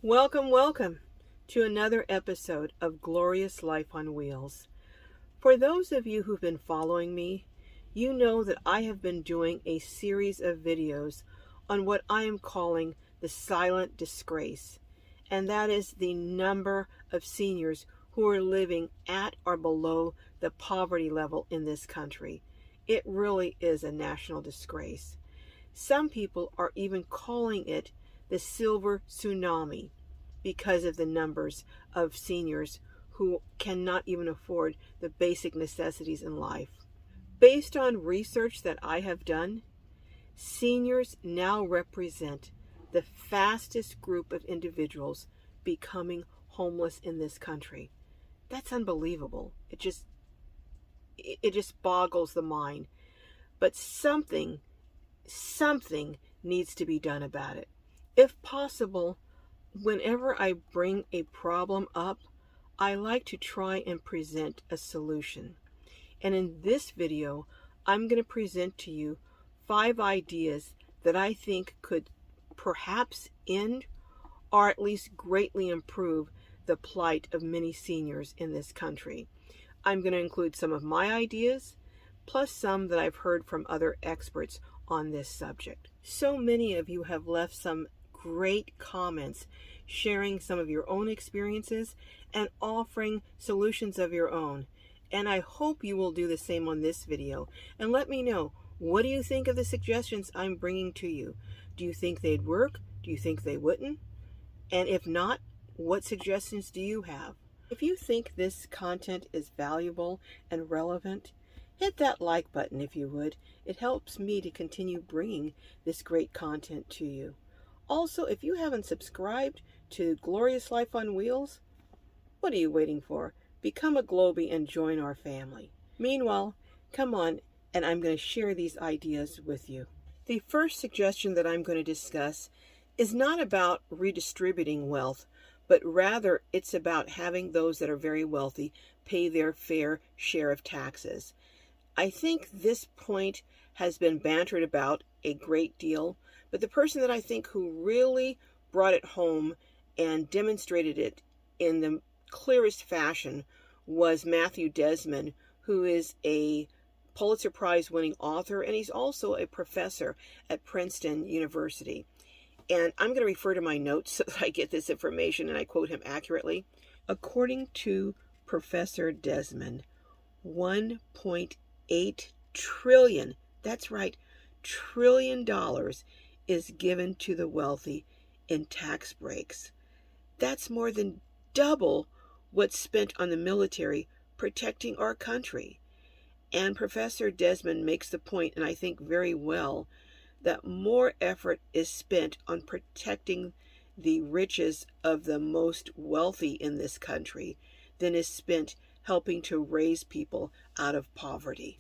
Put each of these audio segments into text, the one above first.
Welcome, welcome to another episode of Glorious Life on Wheels. For those of you who've been following me, you know that I have been doing a series of videos on what I am calling the silent disgrace, and that is the number of seniors who are living at or below the poverty level in this country. It really is a national disgrace. Some people are even calling it the silver tsunami because of the numbers of seniors who cannot even afford the basic necessities in life. Based on research that I have done, seniors now represent the fastest group of individuals becoming homeless in this country. That's unbelievable. It just boggles the mind. But something needs to be done about it. If possible, whenever I bring a problem up, I like to try and present a solution. And in this video, I'm going to present to you 5 ideas that I think could perhaps end or at least greatly improve the plight of many seniors in this country. I'm going to include some of my ideas, plus some that I've heard from other experts on this subject. So many of you have left some great comments sharing some of your own experiences and offering solutions of your own. And I hope you will do the same on this video and let me know, what do you think of the suggestions I'm bringing to you? Do you think they'd work? Do you think they wouldn't? And if not, what suggestions do you have? If you think this content is valuable and relevant, hit that like button if you would. It helps me to continue bringing this great content to you. Also, if you haven't subscribed to Glorious Life on Wheels, what are you waiting for? Become a Globie and join our family. Meanwhile, come on, and I'm going to share these ideas with you. The first suggestion that I'm going to discuss is not about redistributing wealth, but rather it's about having those that are very wealthy pay their fair share of taxes. I think this point has been bantered about a great deal, but the person that I think who really brought it home and demonstrated it in the clearest fashion was Matthew Desmond, who is a Pulitzer Prize winning author, and he's also a professor at Princeton University. And I'm going to refer to my notes so that I get this information and I quote him accurately. According to Professor Desmond, 1.8 trillion, that's right, $1 trillion is given to the wealthy in tax breaks. That's more than double what's spent on the military protecting our country. And Professor Desmond makes the point, and I think very well, that more effort is spent on protecting the riches of the most wealthy in this country than is spent helping to raise people out of poverty.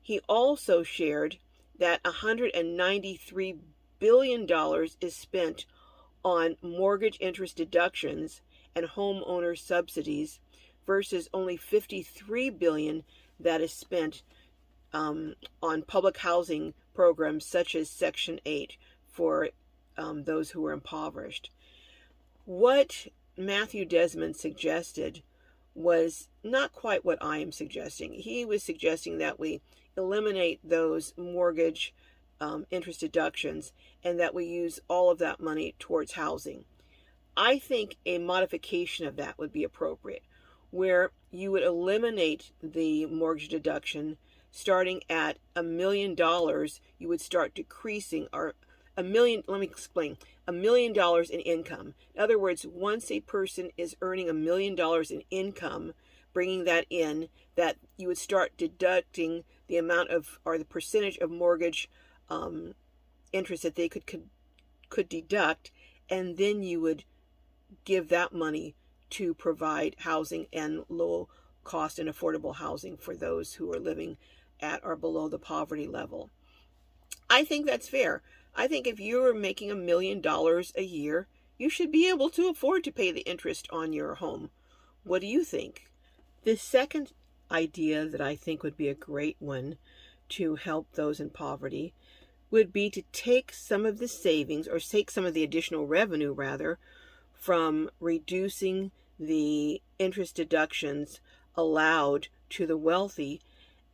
He also shared that $193 billion is spent on mortgage interest deductions and homeowner subsidies versus only $53 billion that is spent on public housing programs such as Section 8 for those who are impoverished. What Matthew Desmond suggested was not quite what I am suggesting. He was suggesting that we eliminate those mortgage interest deductions and that we use all of that money towards housing. I think a modification of that would be appropriate, where you would eliminate the mortgage deduction starting at $1 million. You would start decreasing, or $1 million, let me explain, $1 million in income. In other words, once a person is earning $1 million in income, bringing that in, that you would start deducting the amount of, or the percentage of mortgage interest that they could deduct, and then you would give that money to provide housing and low cost and affordable housing for those who are living at or below the poverty level. I think that's fair. I think if you're making $1 million a year, you should be able to afford to pay the interest on your home. What do you think? The second idea that I think would be a great one to help those in poverty would be to take some of the savings, or take some of the additional revenue rather, from reducing the interest deductions allowed to the wealthy,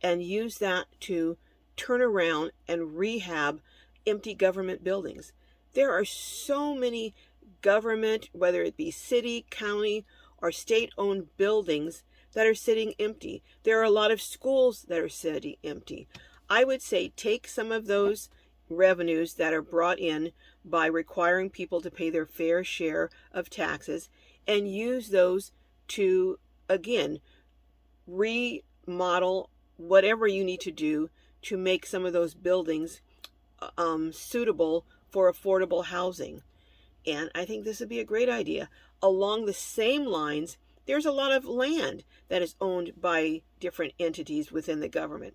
and use that to turn around and rehab empty government buildings. There are so many government, whether it be city, county, or state-owned buildings that are sitting empty. There are a lot of schools that are sitting empty. I would say take some of those revenues that are brought in by requiring people to pay their fair share of taxes and use those to, again, remodel whatever you need to do to make some of those buildings suitable for affordable housing. And I think this would be a great idea. Along the same lines, there's a lot of land that is owned by different entities within the government.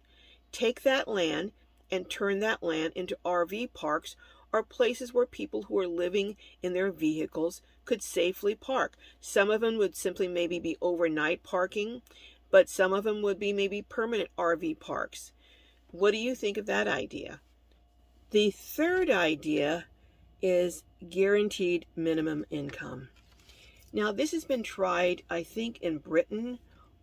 Take that land and turn that land into RV parks, or places where people who are living in their vehicles could safely park. Some of them would simply maybe be overnight parking, but some of them would be maybe permanent RV parks. What do you think of that idea? The third idea is guaranteed minimum income. Now, this has been tried, I think, in Britain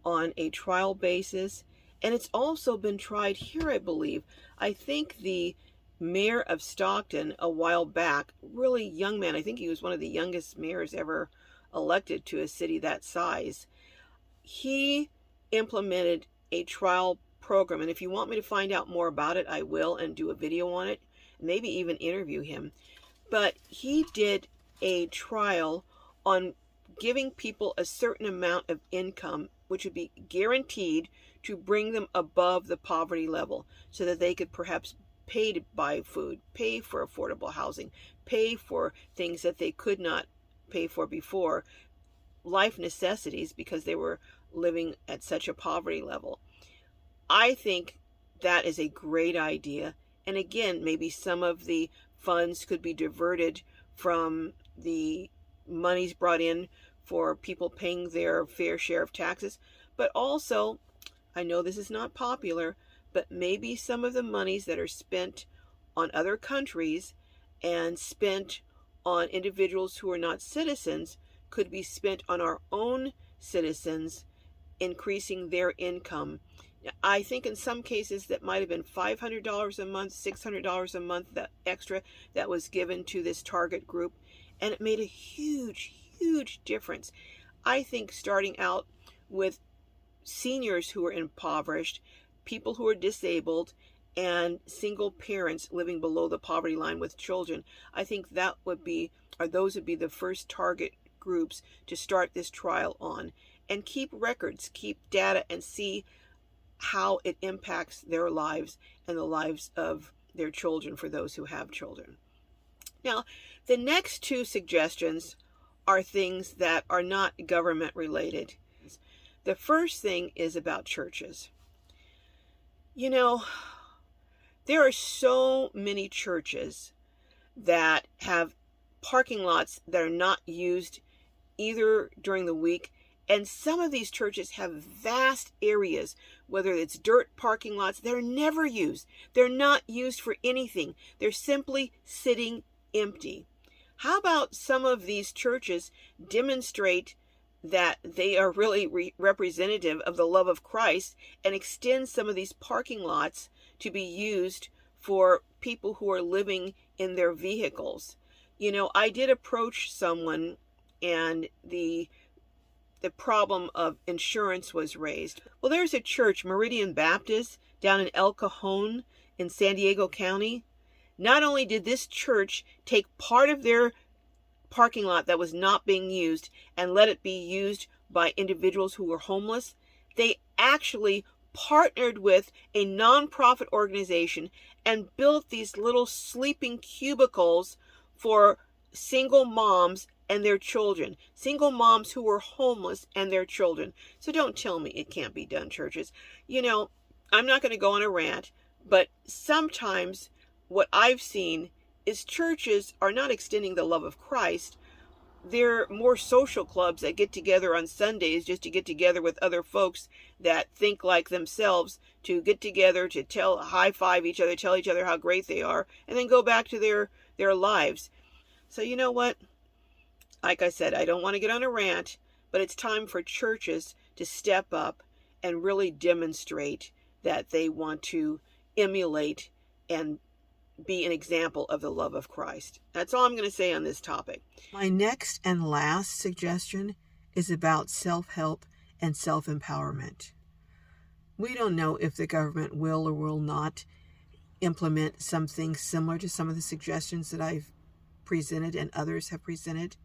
on a trial basis, and it's also been tried here, I believe. I think the mayor of Stockton a while back, really young man, I think he was one of the youngest mayors ever elected to a city that size, he implemented a trial program. And if you want me to find out more about it, I will, and do a video on it, maybe even interview him. But he did a trial on giving people a certain amount of income, which would be guaranteed to bring them above the poverty level, so that they could perhaps pay to buy food, pay for affordable housing, pay for things that they could not pay for before, life necessities, because they were living at such a poverty level. I think that is a great idea. And again, maybe some of the funds could be diverted from the monies brought in for people paying their fair share of taxes. But also, I know this is not popular, but maybe some of the monies that are spent on other countries and spent on individuals who are not citizens could be spent on our own citizens, increasing their income. I think in some cases that might have been $500 a month, $600 a month, that extra that was given to this target group. And it made a huge, huge difference. I think starting out with seniors who are impoverished, people who are disabled, and single parents living below the poverty line with children, I think that would be, or those would be the first target groups to start this trial on. And keep records, keep data, and see how it impacts their lives and the lives of their children, for those who have children. Now, the next two suggestions are things that are not government related. The first thing is about churches. You know, there are so many churches that have parking lots that are not used either during the week. And some of these churches have vast areas, whether it's dirt parking lots, they're never used. They're not used for anything. They're simply sitting empty. How about some of these churches demonstrate that they are really representative of the love of Christ, and extend some of these parking lots to be used for people who are living in their vehicles? You know, I did approach someone, and the problem of insurance was raised. Well, there's a church, Meridian Baptist, down in El Cajon in San Diego County. Not only did this church take part of their parking lot that was not being used and let it be used by individuals who were homeless, they actually partnered with a nonprofit organization and built these little sleeping cubicles for single moms and their children, single moms who were homeless and their children. So don't tell me it can't be done, churches. You know, I'm not going to go on a rant, but sometimes what I've seen is churches are not extending the love of Christ, There are more social clubs that get together on Sundays just to get together with other folks that think like themselves, to get together to high five each other, tell each other how great they are, and then go back to their lives. So you know what? Like I said, I don't want to get on a rant, but it's time for churches to step up and really demonstrate that they want to emulate and be an example of the love of Christ. That's all I'm going to say on this topic. My next and last suggestion is about self-help and self-empowerment. We don't know if the government will or will not implement something similar to some of the suggestions that I've presented and others have presented.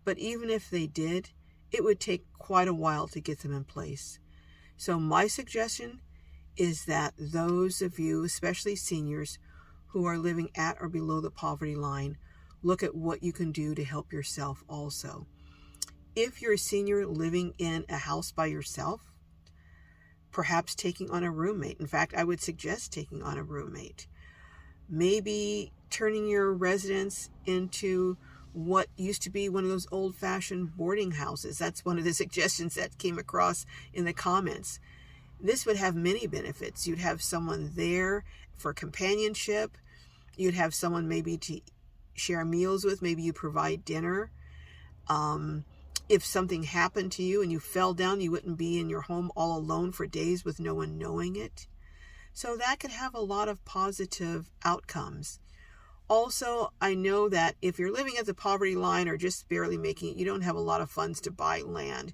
But even if they did, it would take quite a while to get them in place. So my suggestion is that those of you, especially seniors, who are living at or below the poverty line, look at what you can do to help yourself also. If you're a senior living in a house by yourself, perhaps taking on a roommate. In fact, I would suggest taking on a roommate. Maybe turning your residence into what used to be one of those old-fashioned boarding houses. That's one of the suggestions that came across in the comments. This would have many benefits. You'd have someone there for companionship. You'd have someone maybe to share meals with. Maybe you provide dinner. If something happened to you and you fell down, you wouldn't be in your home all alone for days with no one knowing it. So that could have a lot of positive outcomes. Also, I know that if you're living at the poverty line or just barely making it, you don't have a lot of funds to buy land.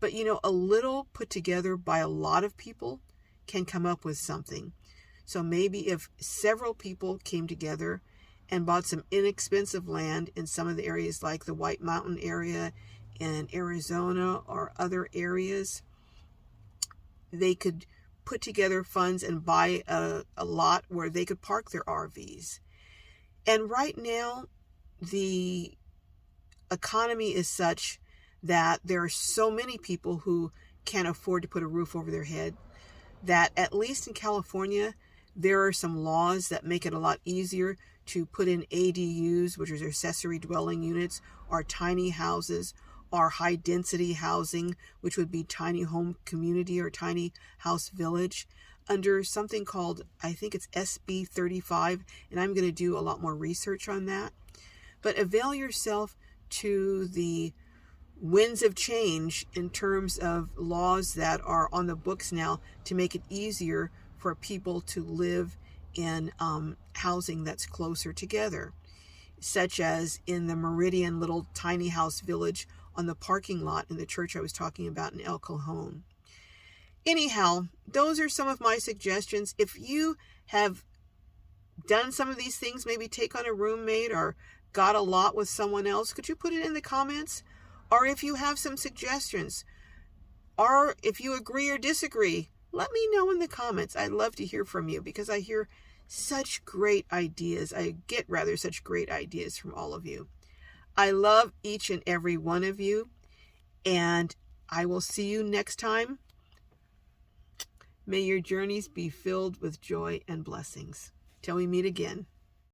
But a little put together by a lot of people can come up with something. So maybe if several people came together and bought some inexpensive land in some of the areas like the White Mountain area in Arizona or other areas, they could put together funds and buy a lot where they could park their RVs. And right now, the economy is such that there are so many people who can't afford to put a roof over their head that, at least in California, there are some laws that make it a lot easier to put in ADUs, which are accessory dwelling units, or tiny houses, or high density housing, which would be tiny home community or tiny house village, under something called, I think it's SB 35, and I'm going to do a lot more research on that. But avail yourself to the winds of change in terms of laws that are on the books now to make it easier for people to live in housing that's closer together, such as in the Meridian little tiny house village on the parking lot in the church I was talking about in El Cajon. Anyhow, those are some of my suggestions. If you have done some of these things, maybe take on a roommate or got a lot with someone else, could you put it in the comments? Or if you have some suggestions, or if you agree or disagree, let me know in the comments. I'd love to hear from you because I hear such great ideas. I get such great ideas from all of you. I love each and every one of you, and I will see you next time. May your journeys be filled with joy and blessings. Till we meet again.